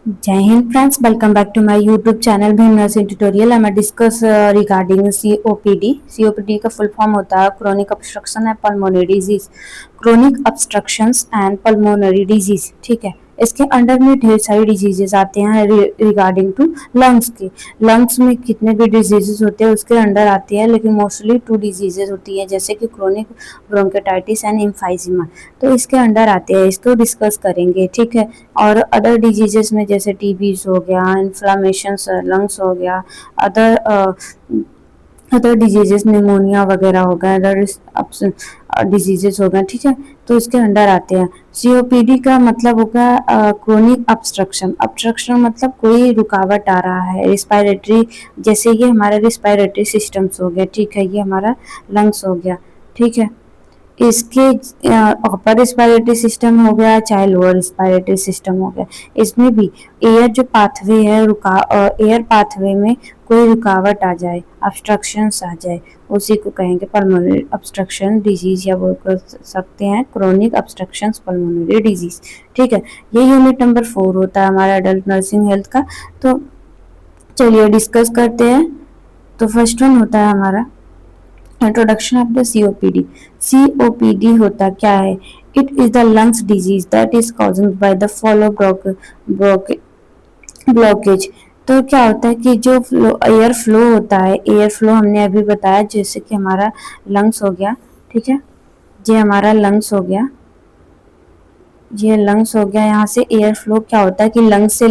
Jai Hind friends, welcome back to my YouTube channel Bhim nursing tutorial. मैं discuss regarding COPD। COPD का full form होता है chronic obstruction and pulmonary disease. Chronic obstructions and pulmonary disease, ठीक है। इसके under में ढेर सारी डिजीजेस आते हैं रिगार्डिंग टू लंग्स के। लंग्स में कितने भी डिजीजेस होते हैं उसके अंडर आती है, लेकिन मोस्टली 2 डिजीजेस होती है, जैसे कि क्रोनिक ब्रोंकेटाइटिस एंड एम्फाइजिमा। तो इसके अंडर आते हैं, इसको डिस्कस करेंगे, ठीक है। और अदर डिजीजेस में जैसे टीबी हो गया, इन्फ्लामेशन लंग्स हो गया, अदर अदर डिजीजेस निमोनिया वगैरह हो गया, अदर डिजीजेस हो गए, ठीक है। तो इसके अंडर आते हैं। सीओपीडी का मतलब होगा क्रोनिक ऑब्स्ट्रक्शन। ऑब्स्ट्रक्शन मतलब कोई रुकावट आ रहा है रिस्पायरेटरी, जैसे ये हमारा रिस्पायरेटरी सिस्टम्स हो गया, ठीक है। ये हमारा लंग्स हो गया, ठीक है। इसके अपर रिस्पायरेटरी सिस्टम हो गया चाहे लोअर रिस्पायरेटरी सिस्टम हो गया, इसमें भी एयर जो पाथवे है एयर पाथवे में कोई रुकावट आ जाए, ऑब्स्ट्रक्शंस आ जाए, उसी को कहेंगे पल्मोनरी ऑब्स्ट्रक्शन डिजीज, या बोल कर सकते हैं क्रोनिक ऑब्स्ट्रक्शंस पल्मोनरी डिजीज, ठीक है। ये यूनिट नंबर 4 होता है हमारा एडल्ट नर्सिंग हेल्थ का। तो चलिए डिस्कस करते हैं। तो फर्स्ट वन होता है हमारा introduction of the COPD. COPD होता क्या है? It is the lungs disease that is caused by the follow blockage. तो क्या होता है कि जो एयर फ्लो होता है, एयर फ्लो हमने अभी बताया, जैसे कि हमारा लंग्स हो गया, ठीक है। ये हमारा लंग्स हो गया, ये लंग्स हो गया। यहाँ से एयर फ्लो क्या होता है कि लंग्स से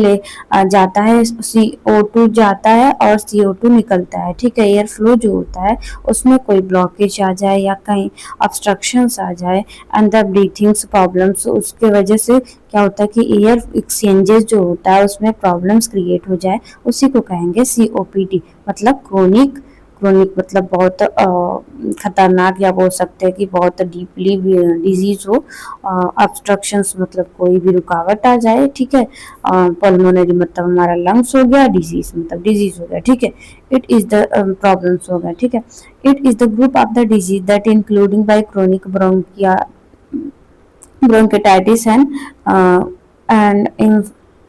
जाता है, CO2 जाता है और CO2 निकलता है, ठीक है। एयर फ्लो जो होता है उसमें कोई ब्लॉकेज आ जाए या कहीं ऑब्स्ट्रक्शंस आ जाए, अंदर ब्रीथिंग्स प्रॉब्लम्स, उसके वजह से क्या होता है कि एयर एक्सचेंजेस जो होता है उसमें प्रॉब्लम्स क्रिएट हो जाए, उसी को कहेंगे COPD। मतलब क्रोनिक, क्रोनिक मतलब बहुत खतरनाक, या बोल सकते हैं कि बहुत डीपली डिजीज हो। ऑब्स्ट्रक्शंस मतलब कोई भी रुकावट आ जाए, ठीक है। पल्मोनरी मतलब हमारा लंग्स हो गया, डिजीज मतलब डिजीज हो गया, ठीक है। इट इज द प्रॉब्लम्स हो गया, ठीक है। It is the group of the disease that including by chronic bronchitis and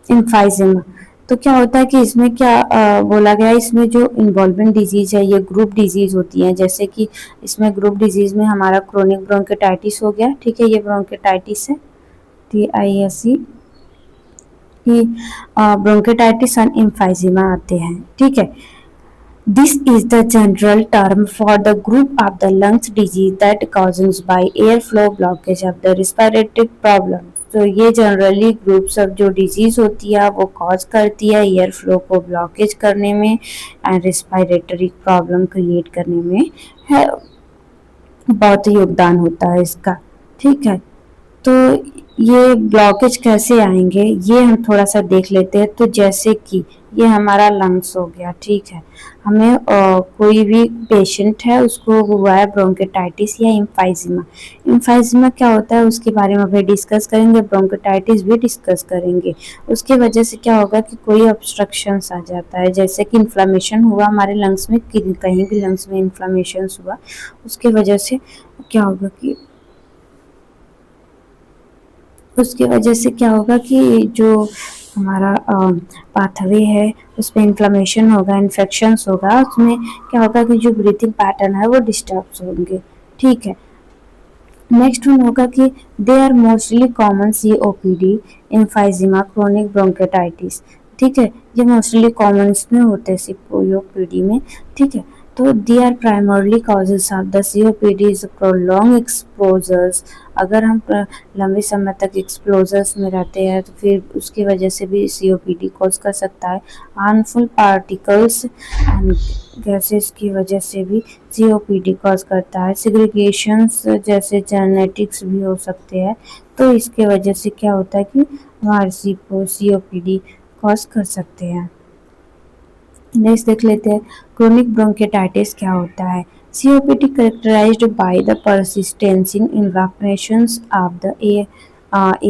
emphysema. तो क्या होता है कि इसमें क्या बोला गया है, इसमें जो इन्वॉल्विंग डिजीज है ये ग्रुप डिजीज होती है। जैसे कि इसमें ग्रुप डिजीज में हमारा क्रोनिक ब्रोंकेटाइटिस हो गया, ठीक है। ये ब्रोंकेटाइटिस है, TISE की ब्रोंकेटाइटिस एंड एम्फाइजिमा आते हैं, ठीक है। This is the general term for the group of the lungs disease that causes by airflow blockage of the respiratory problem। तो ये जनरली ग्रुप सब जो डिजीज होती है वो कॉज करती है एयर फ्लो को ब्लॉकेज करने में एंड रिस्पायरेटरी प्रॉब्लम क्रिएट करने में है, बहुत योगदान होता है इसका, ठीक है। तो ये ब्लॉकेज कैसे आएंगे ये हम थोड़ा सा देख लेते हैं। तो जैसे कि ये हमारा लंग्स हो गया, ठीक है। हमें कोई भी पेशेंट है उसको हुआ है ब्रोंकेटाइटिस या एम्फाइजिमा। एम्फाइजिमा क्या होता है उसके बारे में भी डिस्कस करेंगे, ब्रोंकेटाइटिस भी डिस्कस करेंगे। उसके वजह से क्या होगा कि कोई ऑब्स्ट्रक्शंस आ जाता है, जैसे कि इन्फ्लामेशन हुआ हमारे लंग्स में, कहीं भी लंग्स में इन्फ्लामेशन हुआ, उसके वजह से क्या होगा कि उसकी वजह से क्या होगा कि जो हमारा पाथवे है उसमें इन्फ्लेमेशन होगा, इन्फेक्शंस होगा, उसमें क्या होगा कि जो ब्रीथिंग पैटर्न है वो डिस्टर्ब होंगे, ठीक है। नेक्स्ट वन होगा कि they are mostly common COPD, emphysema, chronic bronchitis, ठीक है। ये मोस्टली कॉमन इसमें होते हैं COPD में, ठीक है। तो they are primarily causes of the COPD is prolong exposures. अगर हम लंबे समय तक एक्सपोजर्स में रहते हैं तो फिर उसकी वजह से भी COPD कॉज कर सकता है। हार्मफुल पार्टिकल्स एंड गैसेस की वजह से भी COPD कॉज करता है। सेग्रीगेशंस जैसे जेनेटिक्स भी हो सकते हैं, तो इसके वजह से क्या होता है कि हमारे COPD कॉज कर सकते हैं। नेक्स्ट देख लेते हैं क्रोनिक ब्रोंकेटाइटिस क्या होता है। COPD characterized by the persistent inflammations of the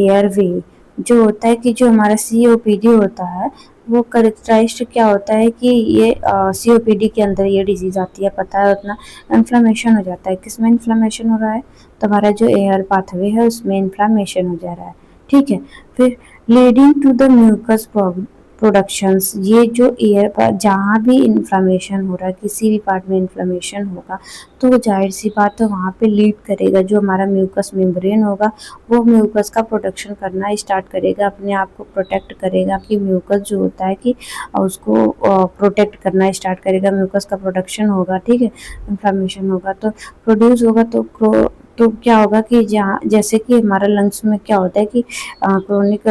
airway। जो होता है कि जो हमारा COPD होता है वो करेक्टराइज्ड क्या होता है कि ये COPD के अंदर ये डिजीज आती है, पता है उतना इन्फ्लामेशन हो जाता है। किसमें इन्फ्लामेशन हो रहा है? तो हमारा जो एयर पाथवे है उसमें इन्फ्लामेशन हो जा रहा है, ठीक है। फिर leading to the mucus productions. ये जो एयर पर जहाँ भी इन्फ्लामेशन हो रहा है, किसी भी पार्ट में इन्फ्लामेशन होगा तो वो जाहिर सी बात है वहाँ पे लीड करेगा। जो हमारा म्यूकस मेम्ब्रेन होगा वो म्यूकस का प्रोडक्शन करना स्टार्ट करेगा, अपने आप को प्रोटेक्ट करेगा कि म्यूकस जो होता है कि उसको प्रोटेक्ट करना स्टार्ट करेगा। म्यूकस का प्रोडक्शन होगा, ठीक है, इन्फ्लामेशन होगा तो प्रोड्यूस होगा तो क्या होगा कि जहाँ जैसे कि हमारा लंग्स में क्या होता है कि क्रोनिक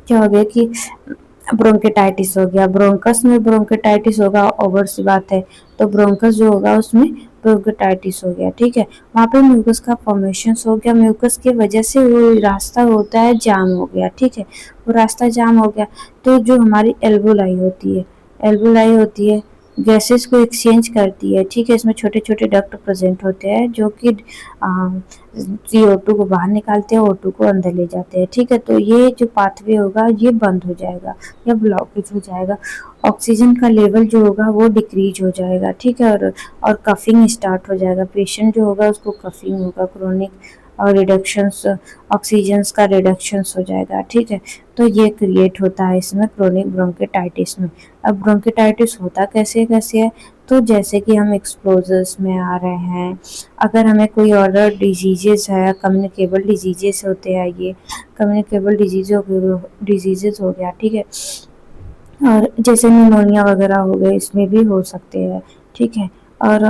क्या हो गया कि ब्रोंकेटाइटिस हो गया, ब्रोंकस में ब्रोंकेटाइटिस होगा, ओवर सी बात है, तो ब्रोंकस जो होगा उसमें ब्रोंकेटाइटिस हो गया, ठीक है, वहाँ पे म्यूकस का फॉर्मेशन हो गया, म्यूकस की वजह से वो रास्ता होता है जाम हो गया, ठीक है, वो रास्ता जाम हो गया तो जो हमारी एल्वोलाई होती है गैसेस को एक्सचेंज करती है, ठीक है, इसमें छोटे छोटे डक्ट प्रेजेंट होते हैं जो कि CO2 को बाहर निकालते हैं, O2 को अंदर ले जाते हैं, ठीक है, तो ये जो पाथवे होगा ये बंद हो जाएगा या ब्लॉकेज हो जाएगा, ऑक्सीजन का लेवल जो होगा वो डिक्रीज हो जाएगा, ठीक है, और कफिंग स्टार्ट हो जाएगा, पेशेंट जो होगा उसको कफिंग होगा, क्रोनिक और रिडक्शंस ऑक्सीजन का रिडक्शंस हो जाएगा, ठीक है, तो ये क्रिएट होता है इसमें क्रोनिक ब्रोंकेटाइटिस में। अब ब्रोंकेटाइटिस होता कैसे कैसे है, तो जैसे कि हम एक्सपोजर्स में आ रहे हैं, अगर हमें कोई और डिजीजेस है, कम्युनिकेबल डिजीजेस होते हैं, ये कम्युनिकेबल डिजीजेस हो गया, ठीक है, और जैसे निमोनिया वगैरह हो गए इसमें भी हो सकते हैं, ठीक है, और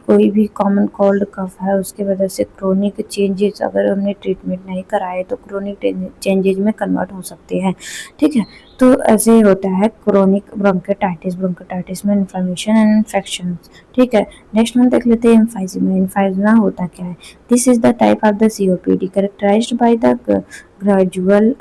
कोई भी कॉमन कोल्ड कफ है उसकी वजह से क्रोनिक चेंजेस अगर हमने ट्रीटमेंट नहीं कराए तो क्रोनिक चेंजेस में कन्वर्ट हो सकते हैं, ठीक है, तो ऐसे होता है क्रोनिक ब्रोंकेटाइटिस में इन्फ्लेमेशन एंड इन्फेक्शन, ठीक है। नेक्स्ट हम देख लेते हैं एम्फाइजिमा। एम्फाइजिमा होता क्या है? This is the type of the COPD characterized by the gradual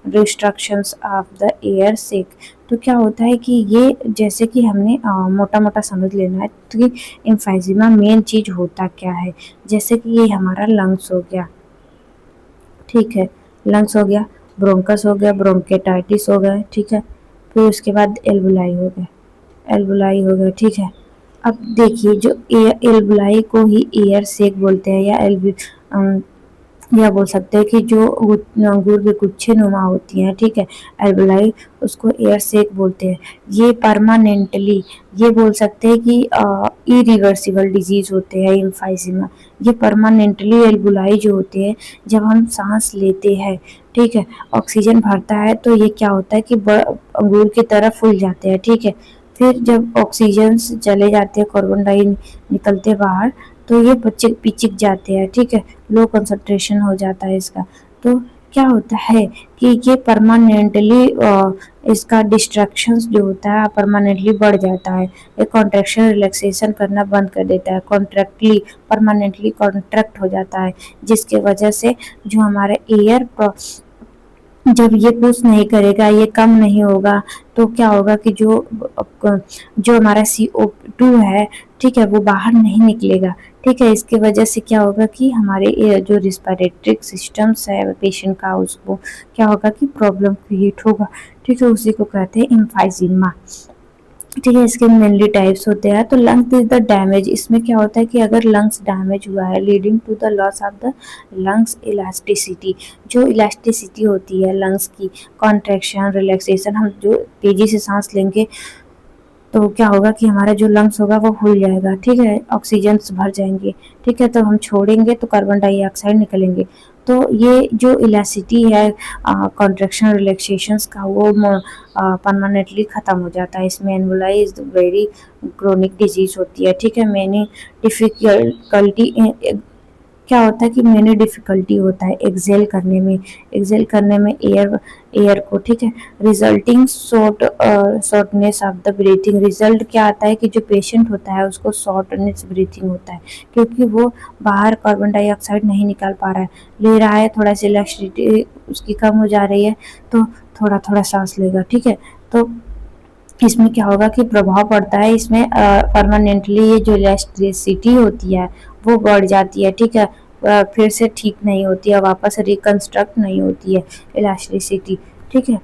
destructions of the air sac. तो क्या होता है कि ये जैसे कि हमने मोटा मोटा समझ लेना है तो कि एम्फाइजिमा मेन चीज होता क्या है, जैसे कि ये हमारा लंग्स हो गया, ठीक है, लंग्स हो गया, ब्रोंकस हो गया, ब्रोंकेटाइटिस हो गया, ठीक है, फिर उसके बाद एल्वुलाई हो गया, ठीक है। अब देखिए जो एल्वुलाई को ही एयर सेक बोलते हैं या बोल सकते हैं कि जो अंगूर के गुच्छे नुमा होती हैं, ठीक है, एल्वुलाई, उसको एयर सेक बोलते हैं। ये परमानेंटली ये बोल सकते हैं कि इरिवर्सिबल डिजीज होते हैं एम्फाइजिमा। ये परमानेंटली एल्वुलाई जो होते हैं जब हम सांस लेते हैं, ठीक है, ऑक्सीजन भरता है तो ये क्या होता है कि अंगूर की तरह फूल जाते हैं, ठीक है, फिर जब ऑक्सीजन चले जाते हैं, कार्बन डाई निकलते बाहर तो ये पिचिक जाते हैं, ठीक है, लो कंसंट्रेशन हो जाता है इसका। तो क्या होता है कि ये परमानेंटली इसका डिस्ट्रक्शंस जो होता है परमानेंटली बढ़ जाता है, ये कॉन्ट्रैक्शन रिलैक्सेशन करना बंद कर देता है, कॉन्ट्रैक्टली परमानेंटली कॉन्ट्रैक्ट हो जाता है, जिसके वजह से जो हमारे एयर जब ये पुश नहीं करेगा, ये कम नहीं होगा तो क्या होगा कि जो हमारा CO2 है, ठीक है, वो बाहर नहीं निकलेगा, ठीक है, इसकी वजह से क्या होगा कि हमारे जो रिस्पिरेटरी सिस्टम्स है पेशेंट का उसको क्या होगा कि प्रॉब्लम क्रिएट होगा, ठीक है, उसी को कहते हैं एम्फाइजिमा, ठीक है। इसके मेनली टाइप्स होते हैं। तो लंग्स इज द डैमेज, इसमें क्या होता है कि अगर लंग्स डैमेज हुआ है leading to the loss of the lungs elasticity, जो इलास्टिसिटी होती है लंग्स की, कॉन्ट्रैक्शन रिलैक्सेशन, हम जो तेजी से सांस लेंगे तो क्या होगा कि हमारा जो लंग्स होगा वो फूल जाएगा, ठीक है, ऑक्सीजन भर जाएंगे, ठीक है, तो हम छोड़ेंगे तो कार्बन डाइऑक्साइड निकलेंगे, तो ये जो इलास्टिसिटी है कॉन्ट्रैक्शन रिलैक्सेशंस का वो परमानेंटली ख़त्म हो जाता है। इसमें एनवुलाई इज वेरी क्रोनिक डिजीज होती है, ठीक है, मैंने डिफिकल्टी क्या होता है कि मैंने डिफिकल्टी होता है एक्सेल करने में एयर को, ठीक है, resulting shortness of the breathing. Result क्या आता है कि जो पेशेंट होता है उसको शॉर्टनेस ब्रीथिंग होता है क्योंकि वो बाहर कार्बन डाइऑक्साइड नहीं निकाल पा रहा है, ले रहा है, थोड़ा सी इलेक्ट्रिसिटी उसकी कम हो जा रही है तो थोड़ा थोड़ा सांस लेगा, ठीक है, तो इसमें क्या होगा कि प्रभाव पड़ता है, इसमें परमानेंटली ये जो इलेक्ट्रिसिटी होती है वो बढ़ जाती है, ठीक है, फिर से ठीक नहीं होती है, वापस रिकंस्ट्रक्ट नहीं होती है इलास्टिसिटी, ठीक है।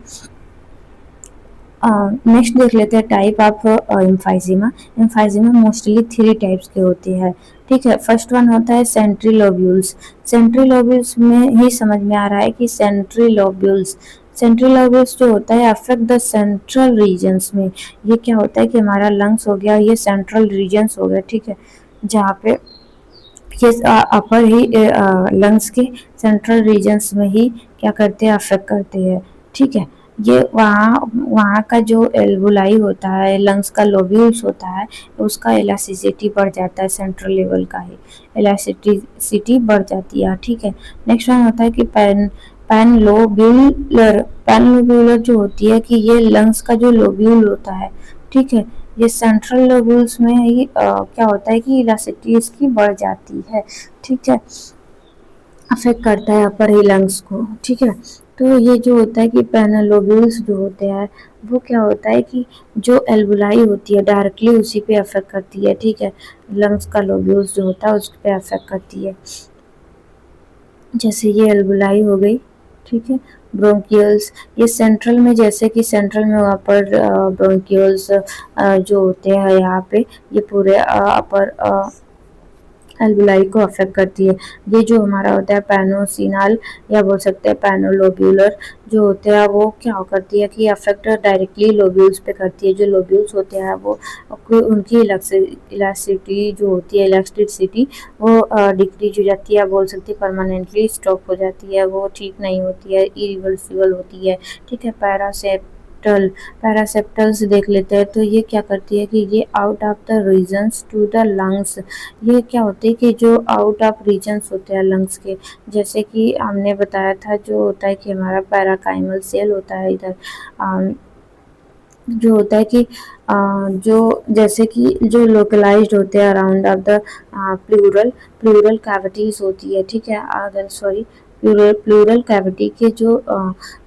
नेक्स्ट देख लेते हैं type of emphysema. Emphysema mostly three types के होते हैं, ठीक है। फर्स्ट वन होता है सेंट्री लोब्यूल्स। सेंट्री लोब्यूल्स में ही समझ में आ रहा है कि सेंट्री लोब्यूल्स, सेंट्री लोब्यूल्स जो होता है अफेक्ट द सेंट्रल रीजन्स में। ये क्या होता है कि हमारा लंग्स हो गया, ये सेंट्रल रीजन्स हो गया, ठीक है, जहाँ पे ये अपर ही लंग्स के सेंट्रल रीजन्स में ही क्या करते हैं, अफेक्ट करते हैं, ठीक है। ये वहाँ वहाँ का जो एल्वुलाई होता है, लंग्स का लोब्यूल्स होता है, उसका इलास्टिसिटी बढ़ जाता है, सेंट्रल लेवल का ही इलास्टिसिटी बढ़ जाती है, ठीक है। नेक्स्ट वन होता है कि पैनलोब्यूलर। पैनलोब्यूलर जो होती है कि ये लंग्स का जो लोब्यूल होता है, ठीक है, ये सेंट्रल लोब्यूल्स में ही क्या होता है कि इलास्टिसिटी इसकी बढ़ जाती है, ठीक है, अफेक्ट करता है अपर ही लंग्स को, ठीक है। तो ये जो होता है कि पैनलोब्यूल्स जो होते हैं वो क्या होता है कि जो एल्वुलाई होती है डायरेक्टली उसी पे अफेक्ट करती है, ठीक है, लंग्स का लोब्यूल्स जो होता है उस पे अफेक्ट करती है। जैसे ये एल्वुलाई हो गई, ठीक है। ब्रोंकियल्स, ये सेंट्रल में, जैसे कि सेंट्रल में अपर ब्रोंकियल्स जो होते हैं यहाँ पे, ये पूरे अपर एल्वुलाई को अफेक्ट करती है। ये जो हमारा होता है पैनोसिनाल या बोल सकते हैं पैनोलोब्यूलर जो होते हैं, वो क्या करती है कि अफेक्ट डायरेक्टली लोब्यूल्स पे करती है। जो लोब्यूल्स होते हैं वो उनकी इलास्टिसिटी जो होती है, इलास्टिसिटी वो डिक्रीज हो जाती है, बोल सकते हैं परमानेंटली स्टॉप हो जाती है, वो ठीक नहीं होती है, इरिवर्सिबल होती है, ठीक है। पैरासेप्टल्स देख लेते हैं, तो ये क्या करती है कि ये out of the regions to the lungs. ये क्या होते हैं कि जो आउट ऑफ रीजन्स होते हैं लंग्स के, जैसे कि हमने बताया था, जो होता है कि हमारा पैराकाइमल सेल होता है इधर, जो होता है कि जो जैसे कि जो लोकलाइज्ड होते हैं around of the pleural pleural cavities होती है, ठीक है, अगर सॉरी प्लूरल कैविटी के जो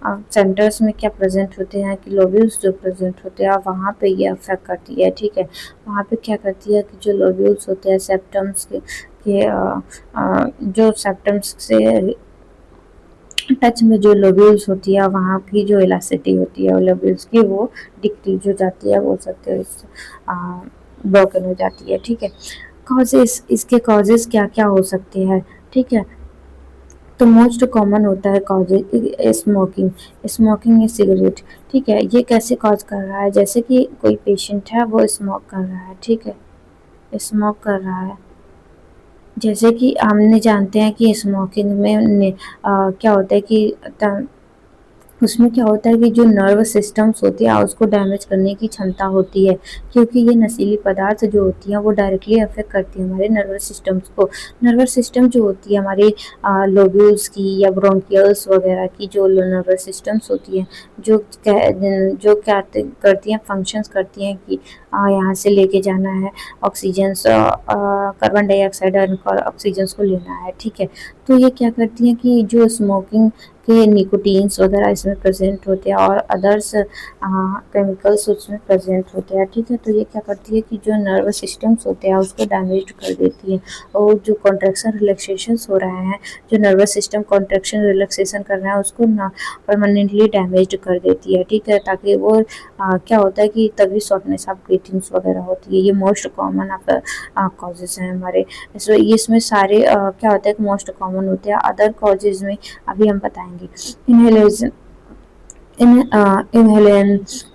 सेंटर्स में क्या प्रेजेंट होते हैं कि लोब्यूल्स जो प्रेजेंट होते हैं, वहाँ पे ये अफेक्ट करती है, ठीक है। वहाँ पे क्या करती है कि जो लोब्यूल्स होते हैं सेप्टम्स जो सेप्टम्स से टच में जो लोब्यूल्स होती है, वहाँ की जो इलास्टिसिटी होती है लोब्यूल्स की, वो डिक्रीज हो जाती है, बोल सकते हो ब्रोकन हो जाती है, ठीक है। कॉजेस, इसके कॉजेस क्या क्या हो सकते हैं, ठीक है। तो मोस्ट कॉमन होता है कॉजेज स्मोकिंग, स्मोकिंग सिगरेट, ठीक है। ये कैसे कॉज कर रहा है, जैसे कि कोई पेशेंट है वो स्मोक कर रहा है, ठीक है, स्मोक कर रहा है, जैसे कि हमने जानते हैं कि स्मोकिंग में क्या होता है कि उसमें क्या होता है कि जो नर्व सिस्टम्स होती है उसको डैमेज करने की क्षमता होती है, क्योंकि ये नशीली पदार्थ जो होती हैं वो डायरेक्टली अफेक्ट करती है हमारे नर्वस सिस्टम्स को। नर्वस सिस्टम जो होती है हमारे लोब्यूल्स की या ब्रोंकियल्स वगैरह की जो नर्वस सिस्टम्स होती हैं, जो क्या करती हैं, फंक्शंस करती हैं कि यहाँ से लेके जाना है ऑक्सीजन, कार्बन डाइऑक्साइड और ऑक्सीजन को लेना है, ठीक है। तो ये क्या करती हैं कि जो स्मोकिंग के निकोटीन्स वगैरह इसमें प्रेजेंट होते हैं और अदर्स केमिकल्स उसमें प्रेजेंट होते हैं, ठीक है। तो ये क्या करती है कि जो नर्वस सिस्टम्स होते हैं उसको डैमेज कर देती है, और जो कॉन्ट्रैक्शन रिलैक्सेशन हो रहे हैं, जो नर्वस सिस्टम कॉन्ट्रैक्शन रिलैक्सेशन कर रहा है उसको परमानेंटली डैमेज कर देती है, ठीक है। ताकि वो क्या होता है कि तभी शॉर्टनेस ऑफ ब्रीथिंग्स वगैरह होती है। ये मोस्ट कॉमन कॉजेज हैं हमारे, इसमें सारे क्या होता है कि मोस्ट कॉमन होते हैं। अदर कॉजेज में अभी हम बताएंगे। इनहेलेशन, इनहेलेंस,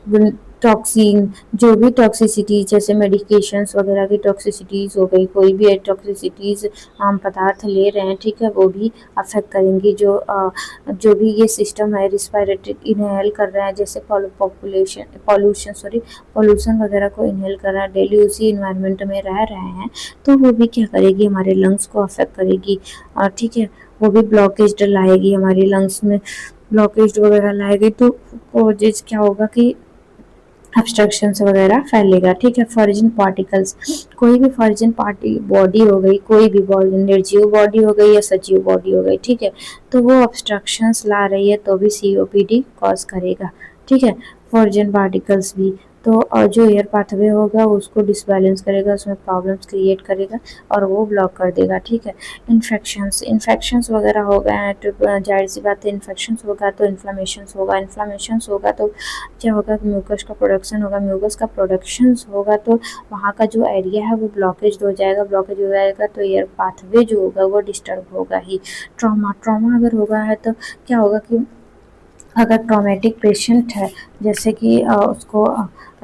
टॉक्सिन, जो भी टॉक्सिसिटी जैसे मेडिकेशंस वगैरह की टॉक्सिसिटीज हो गई, कोई भी टॉक्सिसिटीज हम पदार्थ ले रहे हैं, ठीक है, वो भी अफेक्ट करेंगी। जो भी ये सिस्टम है रिस्पायरेटरी इनहेल कर रहे हैं, जैसे पॉल्यूशन वगैरह को इनहेल कर रहा है, डेली उसी इन्वायरमेंट में रह रहे हैं, तो वो भी क्या करेगी, हमारे लंग्स को अफेक्ट करेगी, और ठीक है, वो भी ब्लॉकेज लाएगी हमारी लंग्स में, ब्लॉकेज वगैरह लाएगी, तो कॉजेज क्या होगा कि ऑब्स्ट्रक्शंस वगैरह फैलेगा, ठीक है। फॉरेन पार्टिकल्स, कोई भी फॉरेन बॉडी हो गई, कोई भी बॉडी, निर्जीव बॉडी हो गई या सजीव बॉडी हो गई, ठीक है, तो वो ऑब्स्ट्रक्शंस ला रही है तो भी COPD कॉज करेगा, ठीक है। फॉरेन पार्टिकल्स भी, तो जो एयर पाथवे होगा उसको डिसबैलेंस करेगा, उसमें प्रॉब्लम्स क्रिएट करेगा और वो ब्लॉक कर देगा। ठीक है, इन्फेक्शंस वगैरह हो गए हैं तो जाहिर सी बात है इन्फेक्शंस होगा तो इन्फ्लामेशंस होगा तो क्या होगा कि म्यूकस का प्रोडक्शन होगा, म्यूकस का प्रोडक्शंस होगा तो वहाँ का जो एरिया है वो ब्लॉकेज हो जाएगा तो एयर पाथवे जो होगा वो डिस्टर्ब होगा ही। ट्रॉमा अगर होगा है तो क्या होगा कि अगर ट्रॉमेटिक पेशेंट है, जैसे कि उसको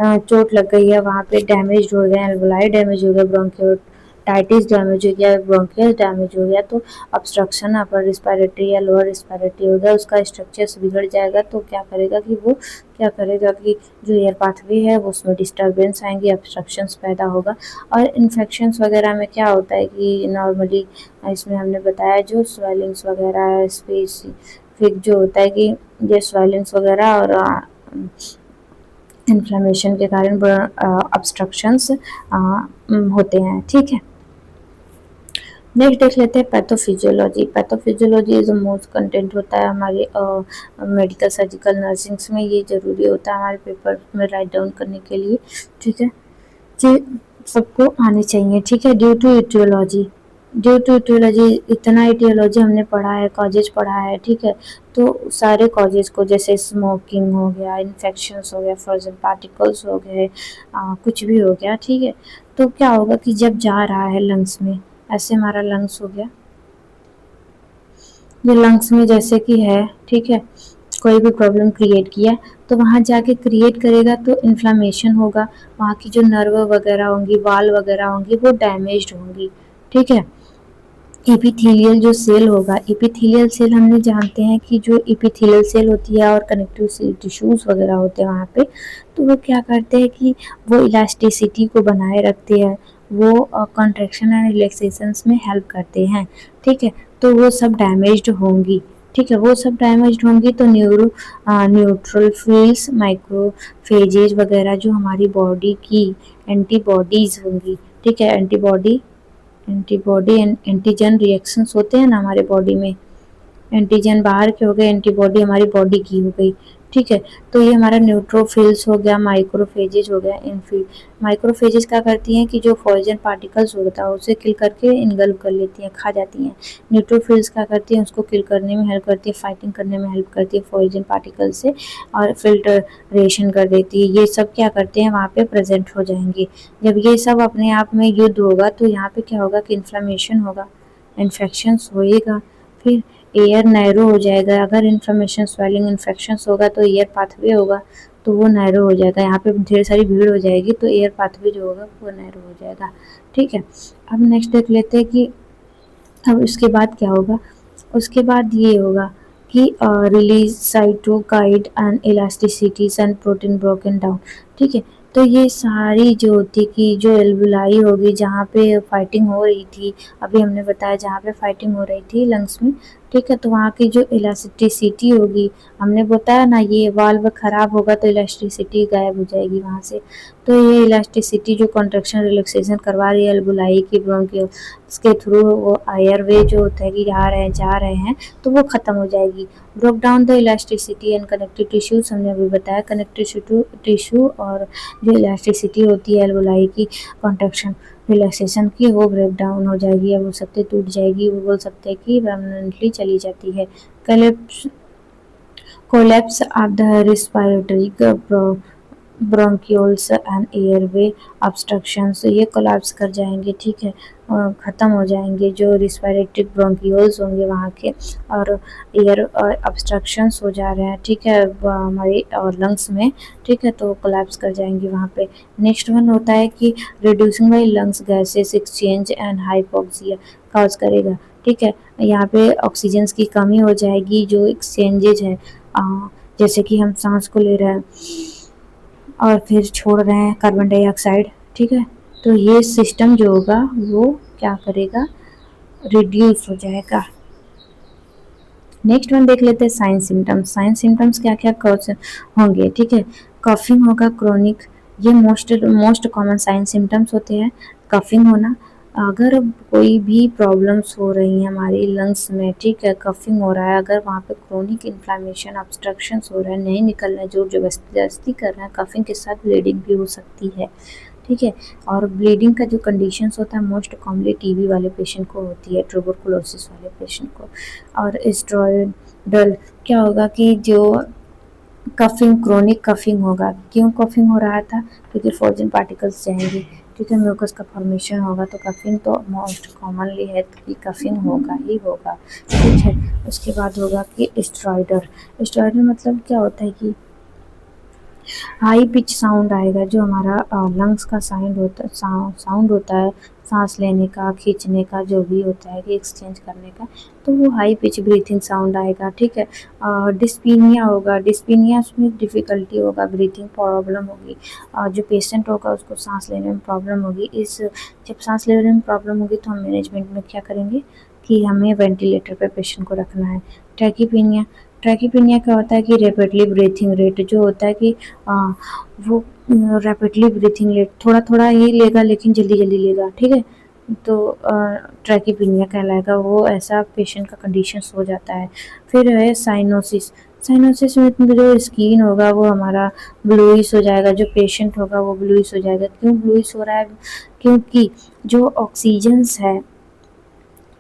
चोट लग गई है, वहाँ पे डैमेज हो गया, एल्वोलाई डैमेज हो गया, ब्रोंकियोटाइटिस डैमेज हो गया, ब्रोंकियस डैमेज हो गया, तो ऑब्स्ट्रक्शन अपर रिस्पायरेटरी या लोअर रिस्पायरेटरी हो गया, उसका स्ट्रक्चर्स बिगड़ जाएगा तो क्या करेगा कि जो एयर पाथवे है वो उसमें डिस्टर्बेंस आएंगी, ऑब्स्ट्रक्शंस पैदा होगा। और इन्फेक्शंस वगैरह में क्या होता है कि नॉर्मली इसमें हमने बताया जो स्वेलिंग्स वगैरह है, स्पेसिफिक जो होता है कि ये स्वेलिंग्स वगैरह और इन्फ्लेमेशन के कारण ऑब्स्ट्रक्शंस होते हैं। ठीक है, नेक्स्ट देख लेते हैं पैथोफिजियोलॉजी इज मोस्ट कंटेंट होता है हमारे मेडिकल सर्जिकल नर्सिंग्स में, ये ज़रूरी होता है हमारे पेपर में राइट डाउन करने के लिए। ठीक है, ये सबको आने चाहिए। ठीक है, ड्यू टू इटियोलॉजी इतना इटियोलॉजी हमने पढ़ा है, कॉजेज पढ़ा है। ठीक है, तो सारे कॉजेज को जैसे स्मोकिंग हो गया, इन्फेक्शंस हो गया, फ्रोजन पार्टिकल्स हो गए, कुछ भी हो गया। ठीक है, तो क्या होगा कि जब जा रहा है लंग्स में, ऐसे हमारा लंग्स हो गया, ये लंग्स में जैसे कि है, ठीक है, कोई भी प्रॉब्लम क्रिएट किया तो वहाँ जाके क्रिएट करेगा तो इन्फ्लामेशन होगा, वहाँ की जो नर्व वगैरह होंगी, वाल वगैरह होंगी वो डैमेज्ड होंगी। ठीक है, एपिथेलियल जो सेल होगा, एपिथेलियल सेल हमने जानते हैं कि जो एपिथेलियल सेल होती है और कनेक्टिव टिश्यूज़ वगैरह होते हैं वहाँ पे, तो वो क्या करते हैं कि वो इलास्टिसिटी को बनाए रखते हैं, वो कॉन्ट्रैक्शन एंड रिलैक्सेशंस में हेल्प करते हैं। ठीक है, तो वो सब डैमेज्ड होंगी। ठीक है, वो सब डैमेज्ड होंगी तो न्यूट्रोफिल्स, माइक्रोफेजेज वगैरह जो हमारी बॉडी की एंटीबॉडीज़ होंगी। ठीक है, एंटीबॉडी एंड एंटीजन रिएक्शंस होते हैं ना हमारे बॉडी में, एंटीजन बाहर के हो गए, एंटीबॉडी हमारी बॉडी की हो गई। ठीक है, तो ये हमारा न्यूट्रोफिल्स हो गया, माइक्रोफेजेज हो गया। माइक्रोफेजेज क्या करती हैं कि जो पॉइजन पार्टिकल्स होता है उसे किल करके इनगल्व कर लेती हैं, खा जाती हैं। न्यूट्रोफिल्स क्या करती हैं, उसको किल करने में हेल्प करती है, फाइटिंग करने में हेल्प करती है पॉइजन पार्टिकल से, और फिल्ट्रेशन कर देती है। ये सब क्या करते हैं वहाँ पे प्रेजेंट हो जाएंगे। जब ये सब अपने आप में युद्ध होगा तो यहाँ पे क्या होगा कि इन्फ्लेमेशन होगा, इन्फेक्शंस होएगा, फिर एयर नैरो हो जाएगा। अगर इन्फ्लेमेशन, स्वेलिंग, इन्फेक्शंस होगा तो एयर पाथवे होगा तो वो नैरो हो जाएगा, यहाँ पे ढेर सारी भीड़ हो जाएगी तो एयर पाथवे जो होगा वो नैरो हो जाएगा। ठीक है, अब नेक्स्ट देख लेते हैं कि अब उसके बाद क्या होगा। उसके बाद ये होगा कि release cytokine and elasticities and protein broken down. ठीक है, तो ये सारी जो होती कि जो एल्वुलाई होगी जहाँ पे फाइटिंग हो रही थी, अभी हमने बताया जहाँ पे फाइटिंग हो रही थी लंग्स में। ठीक है, तो वहाँ की जो इलास्टिसिटी होगी, हमने बताया ना ये वाल्व खराब होगा तो इलास्टिसिटी गायब हो जाएगी वहाँ से। तो ये इलास्टिसिटी जो कॉन्ट्रैक्शन रिलैक्सेशन करवा रही है एल्वुलाई की ब्रोंकियल के थ्रू, वो एयर वे जो होता है कि जा रहे हैं तो वो ख़त्म हो जाएगी। Broke down the elasticity and connective tissues, हमने अभी बताया कनेक्टिव टिश्यू और जो इलास्टिसिटी होती है एल्वुलाई की कॉन्ट्रैक्शन रिलैक्सेशन की, वो ब्रेक डाउन हो जाएगी या बोल सकते टूट जाएगी, वो बोल सकते हैं कि परमानेंटली चली जाती है। Collapse of the respiratory bronchioles and airway obstructions, ये कोलैप्स कर जाएंगे। ठीक है, ख़त्म हो जाएंगे जो रिस्पायरेटरी ब्रोंक्यूल्स होंगे वहाँ के, और एयर ऑब्स्ट्रक्शंस हो जा रहे हैं। ठीक है, हमारी लंग्स में। ठीक है, तो कोलैप्स कर जाएंगे वहाँ पे। नेक्स्ट वन होता है कि reducing by lungs gases exchange and hypoxia cause करेगा। ठीक है, यहाँ पे ऑक्सीजन की कमी हो जाएगी, जो एक्सचेंजेज है जैसे कि हम सांस को ले रहे हैं और फिर छोड़ रहे हैं कार्बन डाइऑक्साइड। ठीक है, तो ये सिस्टम जो होगा वो क्या करेगा, रिड्यूस हो जाएगा। नेक्स्ट वन देख लेते हैं साइन सिम्टम्स क्या क्या कॉज होंगे। ठीक है, कफिंग होगा क्रोनिक, ये मोस्ट कॉमन साइन सिम्टम्स होते हैं। कफिंग होना, अगर कोई भी प्रॉब्लम्स हो रही हैं हमारी लंग्स में, ठीक है, कफिंग हो रहा है, अगर वहाँ पे क्रोनिक इन्फ्लामेशन ऑब्स्ट्रक्शंस हो रहा है, नहीं निकल रहा है, जोर जबरदस्ती कर रहे हैं, कफिंग के साथ ब्लीडिंग भी हो सकती है, ठीक है। और ब्लीडिंग का जो कंडीशंस होता है मोस्ट कॉमनली टीबी वाले पेशेंट को होती है, ट्यूबरकुलोसिस वाले पेशेंट को। और स्टेरॉयडल क्या होगा कि जो कफिंग, क्रोनिक कफिंग होगा, क्यों कफिंग हो रहा था, क्योंकि फॉर्जन पार्टिकल्स जाएंगे, ठीक है, म्यूकस का फॉर्मेशन होगा, तो कफिंग तो मोस्ट कॉमनली है कि कफिंग होगा ही होगा, ठीक है। उसके बाद होगा कि स्टेरॉयडल। स्टेरॉयडल मतलब क्या होता है कि हाई पिच साउंड आएगा, जो हमारा लंग्स का साउंड होता है, सांस लेने का, खींचने का, जो भी होता है कि एक्सचेंज करने का, तो वो हाई पिच ब्रीथिंग साउंड आएगा, ठीक है। डिस्पीनिया होगा, डिस्पीनिया में डिफ़िकल्टी होगा, ब्रीथिंग प्रॉब्लम होगी, और जो पेशेंट होगा उसको सांस लेने में प्रॉब्लम होगी। जब सांस लेने में प्रॉब्लम होगी तो हम मैनेजमेंट में क्या करेंगे कि हमें वेंटिलेटर पे पेशेंट को रखना है। ट्रैकीपीनिया, ट्रैकीपीनिया क्या होता है कि रैपिडली ब्रीथिंग रेट जो होता है कि वो रैपिडली ब्रीथिंग रेट थोड़ा थोड़ा ही लेगा लेकिन जल्दी जल्दी लेगा, ठीक है, तो ट्रैकीपीनिया कहलाएगा, वो ऐसा पेशेंट का कंडीशंस हो जाता है। फिर है साइनोसिस। साइनोसिस में जो स्किन होगा वो हमारा ब्लूइश हो जाएगा, जो पेशेंट होगा वो ब्लूइश हो जाएगा। क्यों ब्लूइश हो रहा है, क्योंकि जो ऑक्सीजन्स है,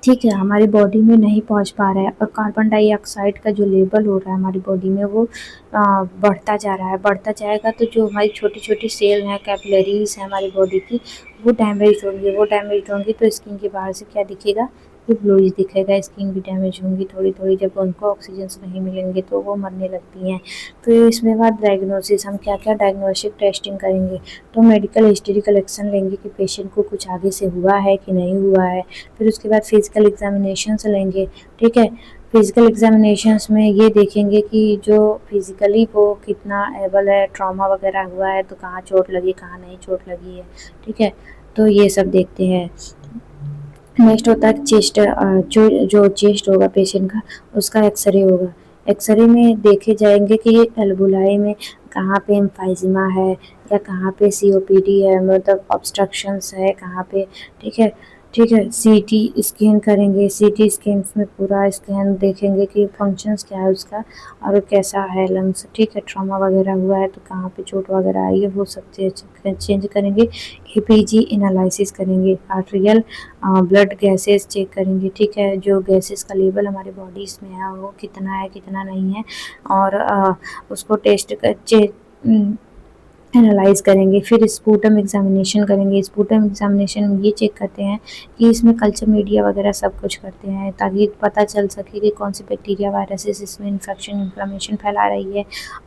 ठीक है, हमारी बॉडी में नहीं पहुंच पा रहा है, और कार्बन डाइऑक्साइड का जो लेवल हो रहा है हमारी बॉडी में वो बढ़ता जा रहा है, बढ़ता जाएगा, तो जो हमारी छोटी छोटी सेल हैं, कैपिलरीज हैं हमारी बॉडी की, वो डैमेज होंगी, वो डैमेज होंगी तो स्किन के बाहर से क्या दिखेगा, ये ब्लूइश दिखेगा, स्किन भी डैमेज होंगी थोड़ी थोड़ी, जब उनको ऑक्सीजन नहीं मिलेंगे तो वो मरने लगती हैं। फिर इसमें बाद डायग्नोसिस, हम क्या क्या डायग्नोस्टिक टेस्टिंग करेंगे, तो मेडिकल हिस्ट्री कलेक्शन लेंगे कि पेशेंट को कुछ आगे से हुआ है कि नहीं हुआ है। फिर उसके बाद फिजिकल एग्जामिनेशंस लेंगे, ठीक है, फिजिकल एग्जामिनेशंस में ये देखेंगे कि जो फिजिकली वो कितना एबल है, ट्रॉमा वगैरह हुआ है तो कहाँ चोट लगी, कहाँ नहीं चोट लगी है, ठीक है, तो ये सब देखते हैं। नेक्स्ट होता है चेस्ट, जो चेस्ट होगा पेशेंट का, उसका एक्सरे होगा। एक्सरे में देखे जाएंगे कि ये एल्बुलाई में कहाँ पे एम्फाइजिमा है, या कहाँ पे सीओपीडी है, मतलब ऑब्स्ट्रक्शंस है कहाँ पे, ठीक है, ठीक है। सीटी स्कैन करेंगे, सीटी स्कैन में पूरा स्कैन देखेंगे कि फंक्शंस क्या है उसका, और कैसा है लंग्स, ठीक है, ट्रॉमा वगैरह हुआ है तो कहाँ पे चोट वगैरह आई है, वो सब चेंज करेंगे। एपीजी एनालिसिस करेंगे, आर्टेरियल ब्लड गैसेस चेक करेंगे, ठीक है, जो गैसेस का लेवल हमारे बॉडीज़ में है वो कितना है कितना नहीं है, और उसको टेस्ट एनालाइज करेंगे। फिर स्पूटम एग्जामिनेशन करेंगे, स्पूटम एग्जामिनेशन में ये चेक करते हैं कि इसमें कल्चर मीडिया वगैरह सब कुछ करते हैं, ताकि पता चल सके कि कौन सी बैक्टीरिया वायरसेस इसमें इन्फेक्शन इन्फ्लामेशन फैला रही है,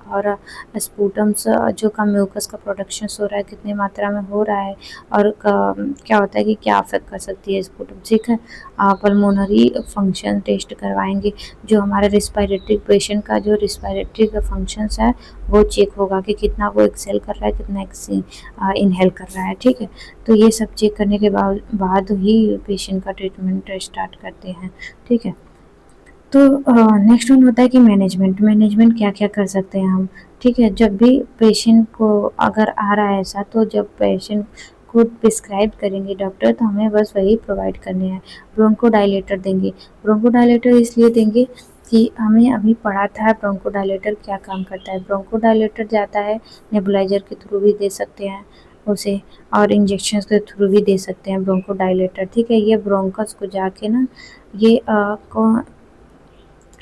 और स्पूटम्स जो का म्यूकस का प्रोडक्शन हो रहा है कितनी मात्रा में हो रहा है, और क्या होता है कि क्या अफेक्ट कर सकती है स्पूटम, ठीक है। पल्मोनरी फंक्शन टेस्ट करवाएंगे, जो हमारा रिस्पायरेटरी पेशेंट का जो रिस्पायरेटरी का फंक्शंस है वो चेक होगा कि कितना वो एक्सेल कर रहा है, कितना इनहेल कर रहा है, ठीक है। तो ये सब चेक करने के बाद ही पेशेंट का ट्रीटमेंट स्टार्ट करते हैं, ठीक है। तो नेक्स्ट वन होता है कि मैनेजमेंट, मैनेजमेंट क्या क्या कर सकते हैं हम, ठीक है। जब भी पेशेंट को अगर आ रहा है ऐसा, तो जब पेशेंट को प्रिस्क्राइब करेंगे डॉक्टर, तो हमें बस वही प्रोवाइड करने हैं। ब्रोंकोडायलेटर देंगे, ब्रोंकोडायलेटर इसलिए देंगे कि हमें अभी पढ़ा था ब्रोंकोडायलेटर क्या काम करता है। ब्रोंकोडायलेटर जाता है नेबुलाइजर के थ्रू भी दे सकते हैं उसे, और इंजेक्शन के थ्रू भी दे सकते हैं ब्रोंकोडायलेटर, ठीक है। ये ब्रोंकस को जाके ना, ये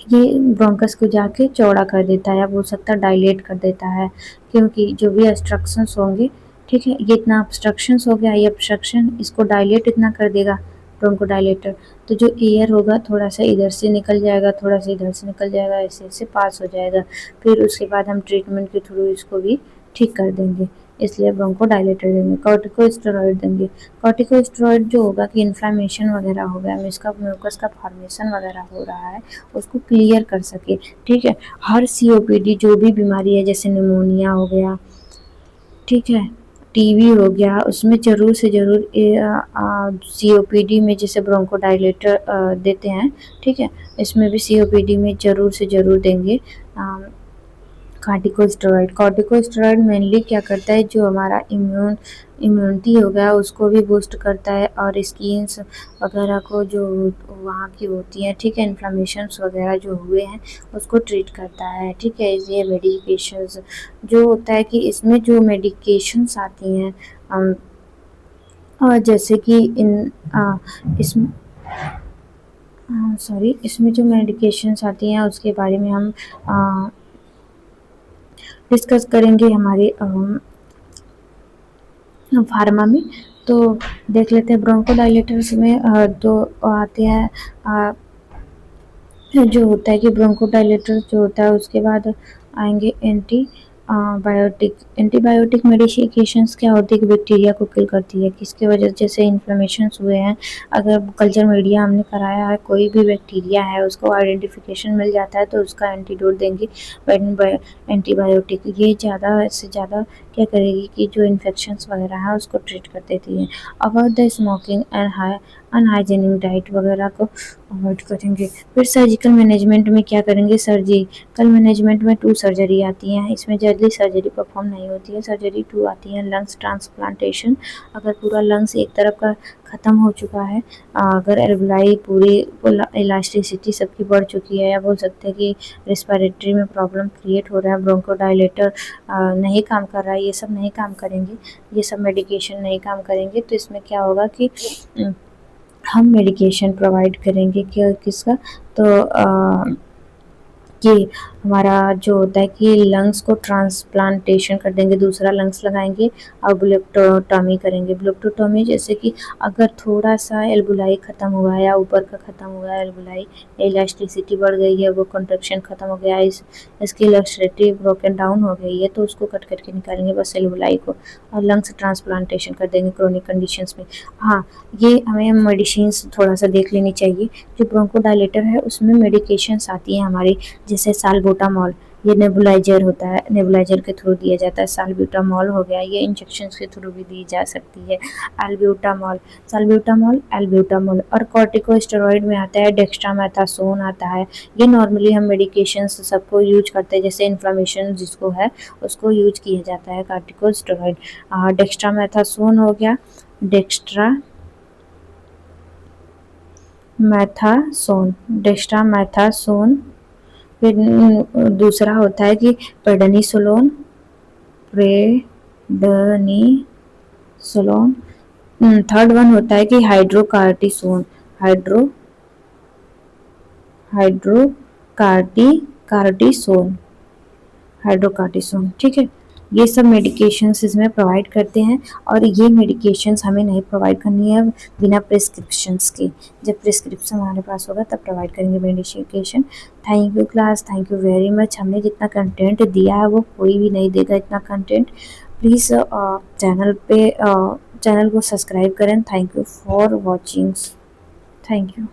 ये ब्रोंकस को जाके चौड़ा कर देता है, या बोल सकता है डायलेट कर देता है, क्योंकि जो भी ऑब्स्ट्रक्शंस होंगे, ठीक है, ये इतना ऑब्स्ट्रक्शंस हो गया, ये ऑब्स्ट्रक्शन इसको डायलेट इतना कर देगा ब्रोंकोडायलेटर, तो जो एयर होगा थोड़ा सा इधर से निकल जाएगा, थोड़ा सा इधर से निकल जाएगा, ऐसे ऐसे पास हो जाएगा। फिर उसके बाद हम ट्रीटमेंट के थ्रू इसको भी ठीक कर देंगे, इसलिए ब्रोंकोडायलेटर देंगे। कॉर्टिकोस्टेरॉइड देंगे, कॉर्टिकोस्टेरॉइड जो होगा कि इन्फ्लामेशन वगैरह हो गया, म्यूकस का फॉर्मेशन वगैरह हो रहा है, उसको क्लियर कर सके, ठीक है। हर सीओपीडी जो भी बीमारी है, जैसे निमोनिया हो गया, ठीक है, टीबी हो गया, उसमें ज़रूर से ज़रूर सीओपीडी में जैसे ब्रोंकोडायलेटर देते हैं, ठीक है, इसमें भी सीओपीडी में ज़रूर से ज़रूर देंगे कॉर्टिकोस्टेरॉइड मेनली क्या करता है, जो हमारा इम्यूनिटी हो गया उसको भी बूस्ट करता है, और स्किन्स वगैरह को जो वहाँ की होती हैं, ठीक है, इन्फ्लेमेशंस वगैरह जो हुए हैं उसको ट्रीट करता है, ठीक है। ये मेडिकेशंस जो होता है कि इसमें जो मेडिकेशंस आती हैं, और जैसे कि इसमें इसमें जो मेडिकेशंस आती हैं उसके बारे में हम डिस्कस करेंगे हमारे फार्मा में। तो देख लेते हैं ब्रोंकोडायलेटर्स में दो आते हैं, जो होता है कि ब्रोंकोडायलेटर जो होता है उसके बाद आएंगे एंटीबायोटिक मेडिकेशंस क्या होती है कि बैक्टीरिया को किल करती है, किसके वजह जैसे इन्फ्लेमेशंस हुए हैं, अगर कल्चर मीडिया हमने कराया है, कोई भी बैक्टीरिया है उसको आइडेंटिफिकेशन मिल जाता है तो उसका एंटीडोट देंगे एंटीबायोटिक। ये ज़्यादा से ज़्यादा क्या करेगी कि जो इन्फेक्शंस वगैरह है उसको ट्रीट कर देती है। Avoid the smoking and unhygienic diet वगैरह को अवॉइड करेंगे। फिर सर्जिकल मैनेजमेंट में क्या करेंगे, सर्जिकल मैनेजमेंट में 2 सर्जरी आती हैं, इसमें जल्दी सर्जरी परफॉर्म नहीं होती है। सर्जरी 2 आती है, लंग्स ट्रांसप्लांटेशन, अगर पूरा लंग्स एक तरफ का ख़त्म हो चुका है, अगर एल्वुलाई पूरी इलास्टिसिटी सबकी बढ़ चुकी है, या बोल सकते हैं कि रेस्पिरेटरी में प्रॉब्लम क्रिएट हो रहा है, ब्रोंकोडायलेटर नहीं काम कर रहा है, ये सब नहीं काम करेंगे, ये सब मेडिकेशन नहीं काम करेंगे, तो इसमें क्या होगा कि हम मेडिकेशन प्रोवाइड करेंगे कि किसका, तो कि हमारा जो होता है कि लंग्स को ट्रांसप्लांटेशन कर देंगे, दूसरा लंग्स लगाएंगे और ब्लेक्टोटॉमी करेंगे। ब्लेक्टोटॉमी जैसे कि अगर थोड़ा सा एल्बुलाई ख़त्म हुआ है या ऊपर का ख़त्म हुआ है, एल्बुलाई इलास्टिसिटी बढ़ गई है, वो कंट्रक्शन ख़त्म हो गया है, इसकी इलास्टिसिटी ब्रोकन डाउन हो गई है, तो उसको कट करके निकालेंगे बस एल्बुलाई को, और लंग्स ट्रांसप्लांटेशन कर देंगे क्रोनिक कंडीशंस में। हाँ, ये हमें मेडिसिन्स थोड़ा सा देख लेनी चाहिए। जो ब्रोंकोडायलेटर है उसमें मेडिकेशंस आती हैं हमारी, जैसे साल्बुटामॉल, ये नेबुलाइजर होता है, नेबुलाइजर के थ्रू दिया जाता है। साल्ब्यूटामॉल हो गया, ये इंजेक्शन के थ्रू भी दी जा सकती है। एल्ब्यूटामॉल और कॉर्टिकोस्टेरॉइड में आता है डेक्स्ट्रामेथासोन आता है। ये नॉर्मली हम मेडिकेशन सबको यूज करते हैं, जैसे इन्फ्लेमेशन जिसको है उसको यूज किया जाता है कॉर्टिकोस्टेरॉइड। डेक्स्ट्रामेथासोन हो गया, डेक्स्ट्रामेथासोन। फिर दूसरा होता है कि प्रेडनिसोलोन, थर्ड वन होता है कि हाइड्रोकार्टिसोन, हाइड्रोकार्टिसोन, ठीक है। ये सब मेडिकेशंस इसमें प्रोवाइड करते हैं, और ये मेडिकेशंस हमें नहीं प्रोवाइड करनी है बिना प्रिस्क्रिप्शंस के। जब प्रिस्क्रिप्शन हमारे पास होगा तब प्रोवाइड करेंगे medication. Thank you class, thank you very much. हमने जितना कंटेंट दिया है वो कोई भी नहीं देगा इतना कंटेंट। प्लीज़ चैनल को सब्सक्राइब करें। Thank you for watching. Thank you.